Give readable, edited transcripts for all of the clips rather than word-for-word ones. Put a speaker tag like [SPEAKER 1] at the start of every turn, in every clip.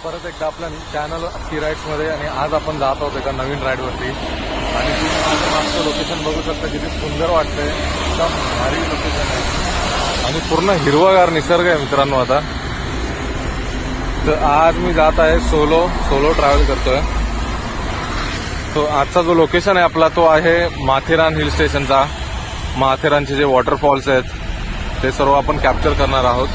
[SPEAKER 1] परत एकदा आपल्या चॅनल सी राईड्समध्ये. आणि आज आपण जात आहोत एका नवीन राईडवरती. आणि तुम्ही माझं मागचं लोकेशन बघू शकता, किती सुंदर वाटतंय. एकदम भारी लोकेशन आहे आणि पूर्ण हिरवागार निसर्ग आहे मित्रांनो. आता तर आज मी जात आहे सोलो ट्रॅव्हल करतोय. तो आजचा जो लोकेशन आहे आपला तो आहे माथेरान हिल स्टेशनचा. माथेरानचे जे वॉटरफॉल्स आहेत ते सर्व आपण कॅप्चर करणार आहोत.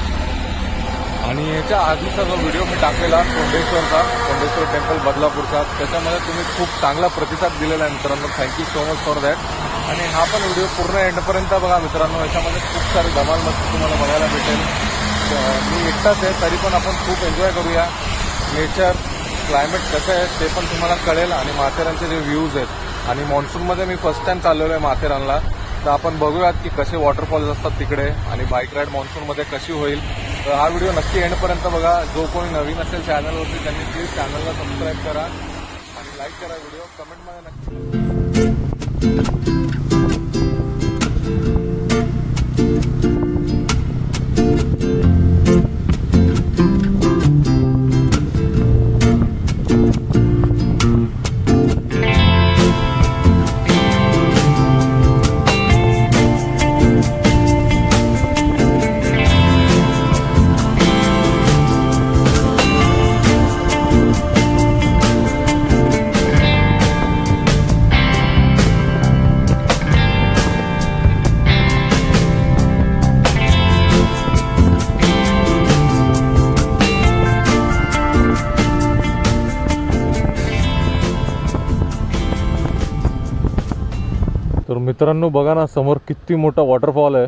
[SPEAKER 1] आणि याच्या आधीचा जो व्हिडिओ मी टाकलेला कोंडेश्वर टेम्पल बदलापूरचा, त्याच्यामध्ये तुम्ही खूप चांगला प्रतिसाद दिलेला आहे मित्रांनो. Thank you so much for that. आणि हा पण व्हिडिओ पूर्ण एंडपर्यंत बघा मित्रांनो. याच्यामध्ये खूप सारी धमाल मस्ती तुम्हाला बघायला भेटेल. मी एकटाच आहे तरी पण आपण खूप एन्जॉय करूया. नेचर क्लायमेट कसं आहे ते पण तुम्हाला कळेल. आणि माथेरानचे जे व्ह्यूज आहेत. आणि मान्सूनमध्ये मी फर्स्ट टाइम चाललेलो आहे माथेरानला. तर आपण बघूयात की कसे वॉटरफॉल्स असतात तिकडे आणि बाईक राईड मान्सूनमध्ये कशी होईल. तर हा व्हिडिओ नक्की एंडपर्यंत बघा. जो कोणी नवीन असेल चॅनलवरती त्यांनी प्लीज चॅनलला सबस्क्राईब करा आणि लाईक करा. व्हिडिओ कमेंटमध्ये नक्की. तर मित्रांनो बघा ना, समोर किती मोठा वॉटरफॉल आहे.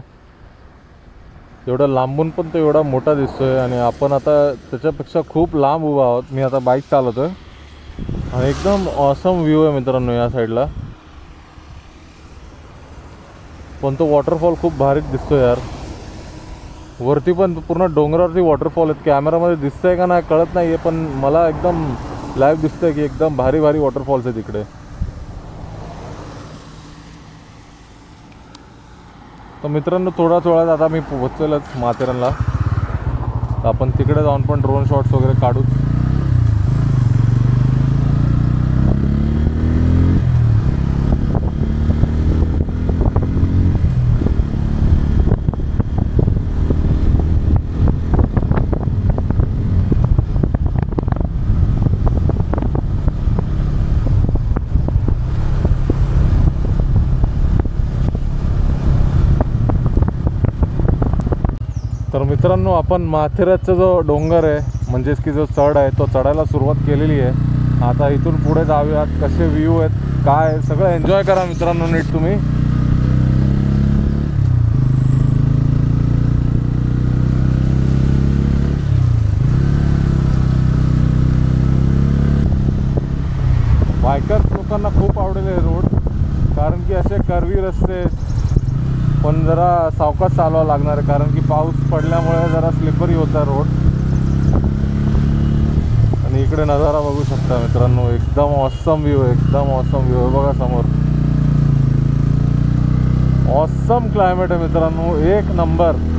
[SPEAKER 1] एवढा लांबून पण तो एवढा मोठा दिसतोय. आणि आपण आता त्याच्यापेक्षा खूप लांब उभा आहोत. मी आता बाईक चालवतोय आणि एकदम ऑसम व्ह्यू आहे मित्रांनो या साईडला. पण तो वॉटरफॉल खूप भारीच दिसतोय यार. वरती पण पूर्ण डोंगरावरती वॉटरफॉल आहेत. कॅमेरामध्ये दिसतंय का नाही कळत नाही आहे, पण मला एकदम लाईव्ह दिसतंय की एकदम भारी भारी वॉटरफॉल्स आहेत इकडे. तर मित्रांनो थोड्याच वेळात आता मी पोहोचेलच माथेरानला. तर आपण तिकडे जाऊन पण ड्रोन शॉट्स वगैरे काढूच. तर मित्रांनो आपण माथेरानचा जो डोंगर आहे म्हणजेच की जो चढ आहे तो चढायला सुरुवात केलेली आहे. आता इथून पुढे जाऊयात. कसे व्ह्यू आहेत काय सगळं एन्जॉय करा मित्रांनो नीट तुम्ही. बायकर्स लोकांना खूप आवडेल हे रोड, कारण की असे कर्वी रस्ते पण जरा सावकाश चालवावं लागणार आहे, कारण की पाऊस पडल्यामुळे जरा स्लिपरी होता रोड. आणि इकडे नजारा बघू शकता मित्रांनो. एकदम ऑसम व्ह्यू आहे. एकदम ऑसम व्ह्यू आहे. बघा समोर ऑसम क्लायमेट आहे मित्रांनो. एक नंबर.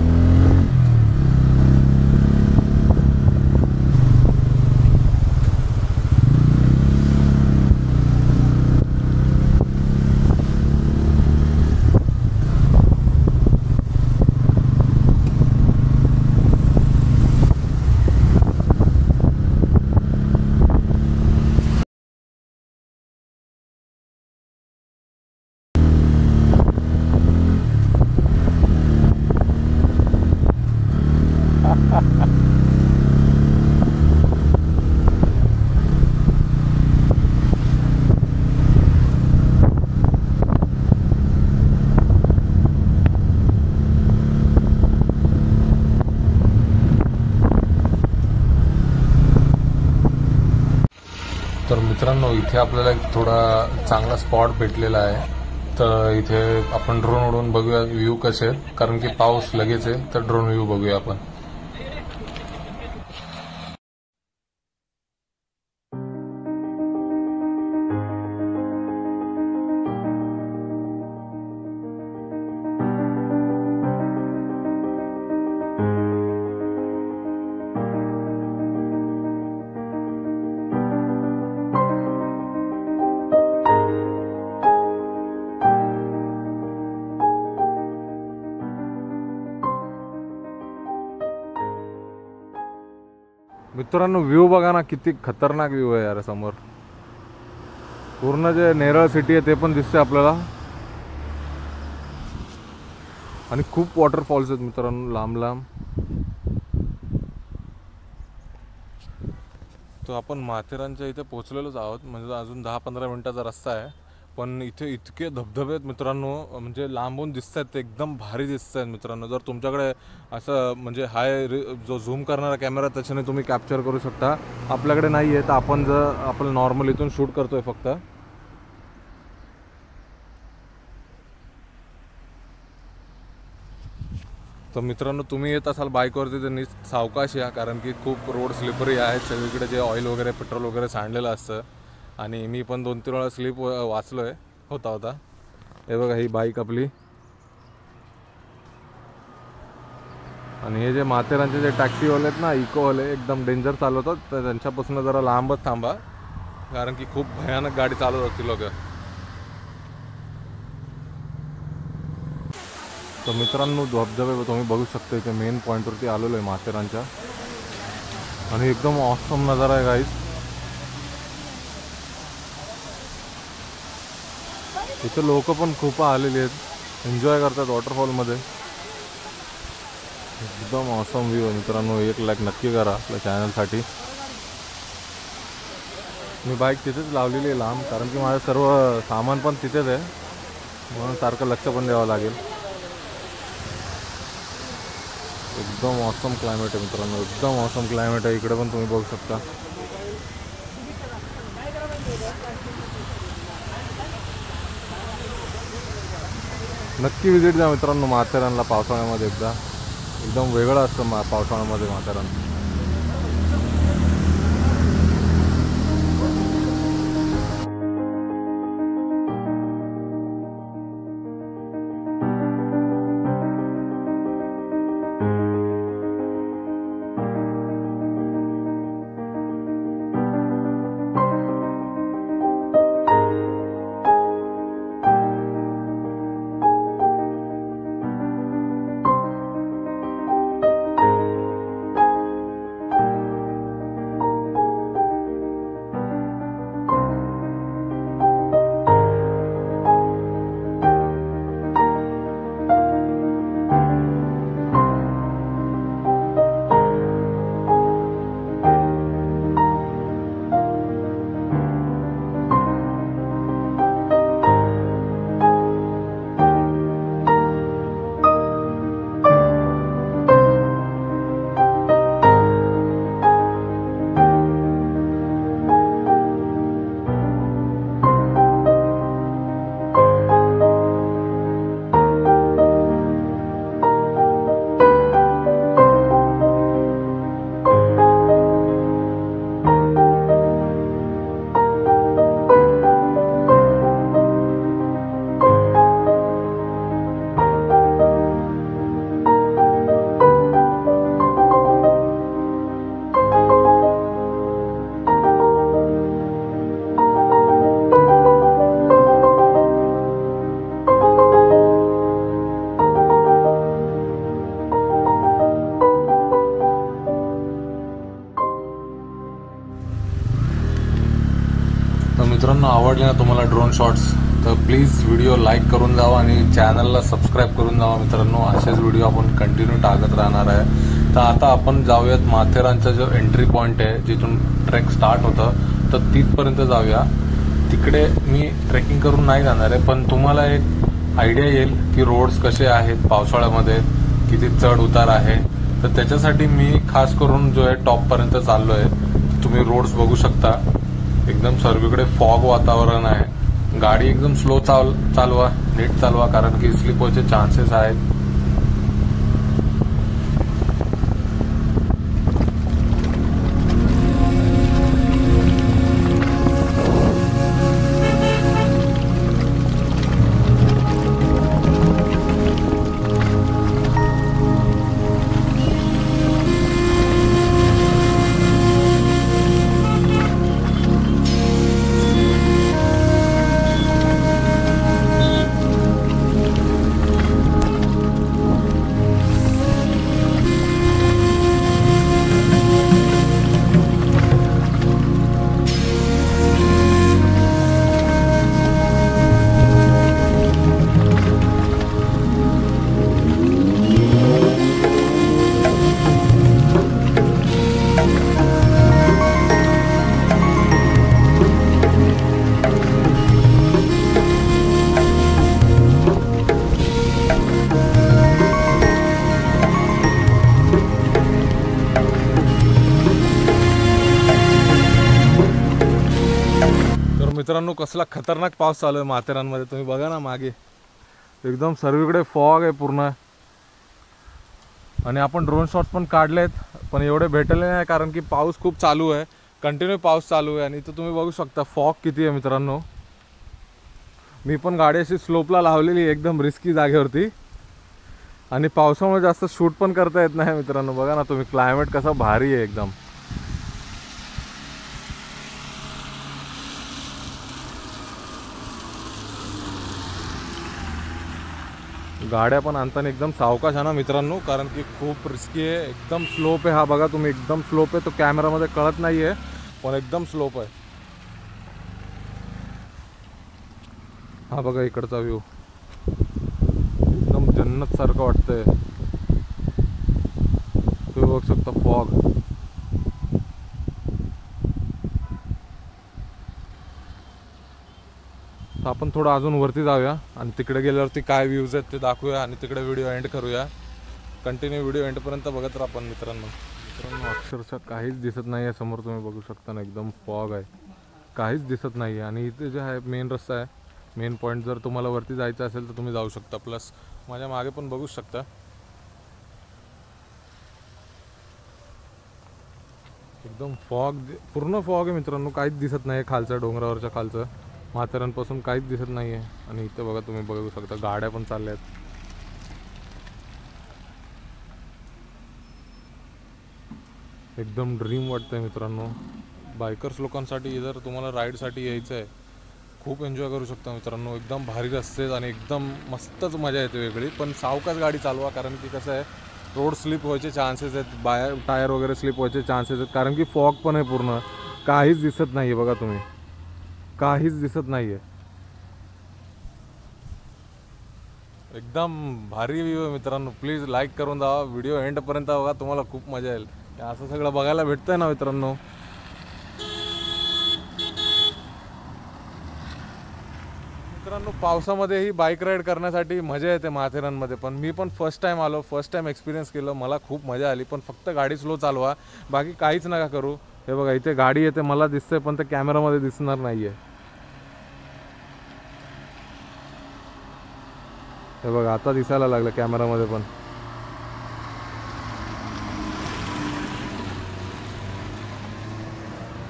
[SPEAKER 1] तर मित्रांनो इथे आपल्याला एक थोडा चांगला स्पॉट भेटलेला आहे. तर इथे आपण ड्रोन उडवून बघूया व्ह्यू कसे आहेत, कारण की पाऊस लगेच आहे. तर ड्रोन व्ह्यू बघूया आपण. मित्रांनो व्ह्यू बघा ना, किती खतरनाक व्ह्यू आहे यार. समोर पूर्ण जे नेरळ सिटी आहे ते पण दिसते आपल्याला. आणि खूप वॉटरफॉल्स आहेत मित्रांनो, लांब लांब. तो आपण माथेरानच्या इथे पोहोचलेलोच आहोत. म्हणजे अजून 10-15 मिनिटाचा रस्ता आहे. पण इथे इतके धबधबे आहेत मित्रांनो, म्हणजे लांबून दिसत आहेत ते, एकदम भारी दिसत आहेत मित्रांनो. जर तुमच्याकडे असं म्हणजे हाय जो झूम करणारा कॅमेरा त्याच्याने तुम्ही कॅप्चर करू शकता. आपल्याकडे नाही आहे तर आपण जर आपण नॉर्मल इथून शूट करतोय फक्त. तर मित्रांनो तुम्ही येत असाल बाईकवरती तर नीट सावकाश या, कारण की खूप रोड स्लिपरी आहेत सगळीकडे. जे ऑइल वगैरे पेट्रोल वगैरे सांडलेलं असतं. आणि मी पण 2-3 वेळा स्लिप वाचलो आहे होता. हे बघा ही बाईक आपली. आणि हे जे माथेरानचे जे टॅक्सीवाले आहेत ना, इकोवाले, एकदम डेंजर चालवतात. तर त्यांच्यापासून जरा लांबच थांबा, कारण की खूप भयानक गाडी चालवतात ती लोक. तर मित्रांनो धबधबे तुम्ही बघू शकता. इथे मेन पॉईंटवरती आलेलो आहे माथेरानच्या. आणि एकदम ऑसम नजारा आहे गाईज. इथे लोक पण खूप आलेली आहेत, एन्जॉय करतात वॉटरफॉलमध्ये. एकदम ऑसम व्ह्यू आहे मित्रांनो. 1 लाईक नक्की करा आपल्या चॅनलसाठी. मी बाईक तिथेच लावलेली आहे लांब, कारण की माझं सर्व सामान पण तिथेच आहे, म्हणून सारखं लक्ष पण द्यावं लागेल. एकदम ऑसम क्लायमेट आहे मित्रांनो, एकदम ऑसम क्लायमेट आहे. इकडे पण तुम्ही बघू शकता. नक्की विजिट द्या मित्रांनो माथेरानला पावसाळ्यामध्ये एकदा. एकदम वेगळं असतं पावसाळ्यामध्ये माथेरान. मित्रांनो आवडले ना तुम्हाला ड्रोन शॉट्स तर प्लीज व्हिडिओ लाईक करून जावा आणि चॅनलला सबस्क्राईब करून जावा मित्रांनो. असेच व्हिडिओ आपण कंटिन्यू टाकत राहणार आहे. तर आता आपण जाऊयात माथेरानचा जो एंट्री पॉईंट आहे जिथून ट्रेक स्टार्ट होतं तर तिथपर्यंत जाऊया. तिकडे मी ट्रेकिंग करून नाही जाणार आहे, पण तुम्हाला एक आयडिया येईल की रोड्स कसे आहेत पावसाळ्यामध्ये, किती चढ उतार आहे. तर त्याच्यासाठी मी खास करून जो आहे टॉपपर्यंत चाललो आहे. तुम्ही रोड्स बघू शकता. एकदम सर्वीकडे फॉग वातावरण आहे. गाडी एकदम स्लो चालवा, नीट चालवा, कारण की स्लिप व्हायचे चान्सेस आहेत. मित्रांनो कसला खतरनाक पाऊस चालू आहे माथेरानमध्ये, तुम्ही बघा ना मागे एकदम सर्वीकडे फॉग आहे पूर्ण. आणि आपण ड्रोन शॉट्स पण काढलेत पण एवढे भेटले नाही कारण की पाऊस खूप चालू आहे, कंटिन्यू पाऊस चालू आहे. आणि इथं तुम्ही बघू शकता फॉग किती आहे मित्रांनो. मी पण गाडी अशी स्लोपला लावलेली एकदम रिस्की जागेवरती आणि पावसामुळे जास्त शूट पण करता येत नाही मित्रांनो. बघा ना तुम्ही क्लायमेट कसा भारी आहे एकदम. गाड्या पण आणताना एकदम सावकाश आणा मित्रांनो कारण की खूप रिस्की आहे. एकदम स्लोप आहे हा, बघा तुम्ही एकदम स्लोप आहे. तो कॅमेरामध्ये कळत नाही आहे पण एकदम स्लोप आहे. हा बघा इकडचा व्ह्यू एकदम जन्नत सारखं वाटतंय. तुम्ही बघू शकता फॉग. तर आपण थोडं अजून वरती जाऊया आणि तिकडे गेल्यावरती काय व्ह्यूज आहेत ते दाखवूया आणि तिकडे व्हिडिओ एंड करूया. कंटिन्यू व्हिडिओ एंडपर्यंत बघत राहा आपण मित्रांनो. अक्षरशः काहीच दिसत नाही आहे समोर, तुम्ही बघू शकता ना एकदम फॉग आहे, काहीच दिसत नाही आहे. आणि इथे जे आहे मेन रस्ता आहे, मेन पॉईंट, जर तुम्हाला वरती जायचं असेल तर तुम्ही जाऊ शकता. प्लस माझ्या मागे पण बघू शकता एकदम फॉग, पूर्ण फॉग आहे मित्रांनो. काहीच दिसत नाही खालचं, डोंगरावरच्या खालचं माथेरानपासून काहीच दिसत नाही आहे. आणि इथं बघा तुम्ही बघू शकता गाड्या पण चालल्या आहेत. एकदम ड्रीम वाटतंय मित्रांनो. बायकर्स लोकांसाठी जर तुम्हाला राईडसाठी यायचं आहे खूप एन्जॉय करू शकता मित्रांनो. एकदम भारी रस्ते आणि एकदम मस्तच मजा येते वेगळी. पण सावकाश गाडी चालवा कारण की कसं आहे रोड स्लिप व्हायचे चान्सेस आहेत, बाहेर टायर वगैरे स्लिप व्हायचे चान्सेस आहेत कारण की फॉग पण आहे पूर्ण. काहीच दिसत नाही आहे बघा तुम्ही, काहीच दिसत नाही आहे. एकदम भारी व्ह्यू आहे मित्रांनो. प्लीज लाईक करून द्या, व्हिडिओ एंडपर्यंत बघा, तुम्हाला खूप मजा येईल. असं सगळं बघायला भेटतंय ना मित्रांनो. मित्रांनो पावसामध्ये ही बाईक राईड करण्यासाठी मजा येते माथेरानमध्ये. पण मी पण फर्स्ट टाईम आलो, फर्स्ट टाईम एक्सपिरियन्स केलं, मला खूप मजा आली. पण फक्त गाडी स्लो चालवा, बाकी काहीच नका करू. हे बघा इथे गाडी येते, मला दिसतंय पण ते कॅमेरामध्ये दिसणार नाही आहे. हे बघा आता दिसायला लागलं कॅमेरामध्ये पण.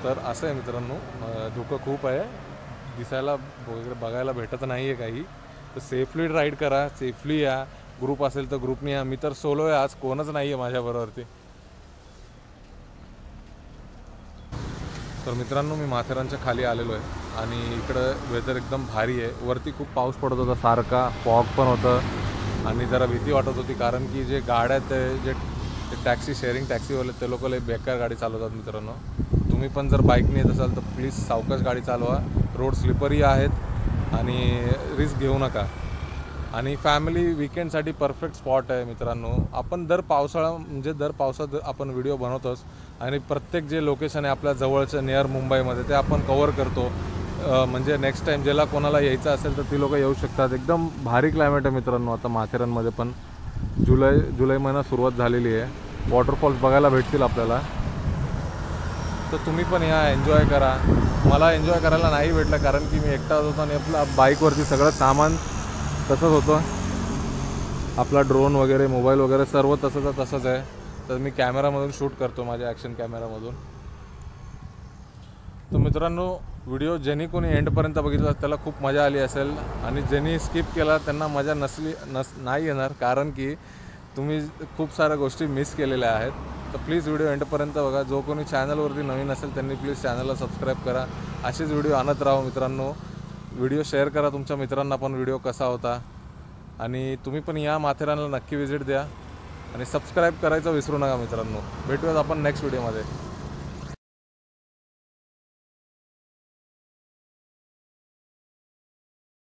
[SPEAKER 1] तर असं आहे मित्रांनो, धुकं खूप आहे, दिसायला वगैरे बघायला भेटत नाही आहे काही. तर सेफली राईड करा, सेफली या. ग्रुप असेल तर ग्रुपने या. मी तर सोलो आहे आज, कोणच नाही आहे माझ्याबरोबरती. तर मित्रांनो मी माथेरानच्या खाली आलेलो आहे आणि इकडं वेदर एकदम भारी आहे. वरती खूप पाऊस पडत होता सारखा, फॉग पण होतं आणि जरा भीती वाटत होती कारण की जे गाड्या आहेत जे टॅक्सी शेअरिंग टॅक्सीवाले ते लोक लय बेकार गाडी चालवतात मित्रांनो. तुम्ही पण जर बाईकने येत असाल तर प्लीज सावकाश गाडी चालवा. रोड स्लिपरी आहेत आणि रिस्क घेऊ नका. आणि फॅमिली विकेंडसाठी परफेक्ट स्पॉट आहे मित्रांनो. आपण दर पावसात आपण व्हिडिओ बनवतोच आणि प्रत्येक जे लोकेशन आहे आपल्या जवळचं नियर मुंबईमध्ये ते आपण कवर करतो. म्हणजे नेक्स्ट टाईम ज्याला कोणाला यायचं असेल तर ती लोक येऊ शकतात. एकदम भारी क्लायमेट आहे मित्रांनो आता माथेरानमध्ये पण. जुलै महिना सुरुवात झालेली आहे. वॉटरफॉल्स बघायला भेटतील आपल्याला. तर तुम्ही पण या, एन्जॉय करा. मला एन्जॉय करायला नाही भेटलं कारण की मी एकटाच होतो आणि आपला बाईकवरती सगळं सामान तसंच होतं. आपला ड्रोन वगैरे मोबाईल वगैरे सर्व तसंच आहे. तर मी कॅमेरामधून शूट करतो, माझ्या ॲक्शन कॅमेरामधून. तर मित्रांनो व्हिडिओ ज्यांनी कोणी एंडपर्यंत बघितला त्याला खूप मजा आली असेल आणि ज्यांनी स्किप केला त्यांना मजा नाही येणार कारण की तुम्ही खूप साऱ्या गोष्टी मिस केलेल्या आहेत. तर प्लीज व्हिडिओ एंडपर्यंत बघा. जो कोणी चॅनलवरती नवीन असेल त्यांनी प्लीज चॅनलला सबस्क्राईब करा. असेच व्हिडिओ आणत राहा मित्रांनो. व्हिडिओ शेअर करा तुमच्या मित्रांना पण व्हिडिओ कसा होता. आणि तुम्ही पण या माथेरानला नक्की व्हिजिट द्या आणि सबस्क्राईब करायचं विसरू नका मित्रांनो. भेटूयात आपण नेक्स्ट व्हिडिओमध्ये.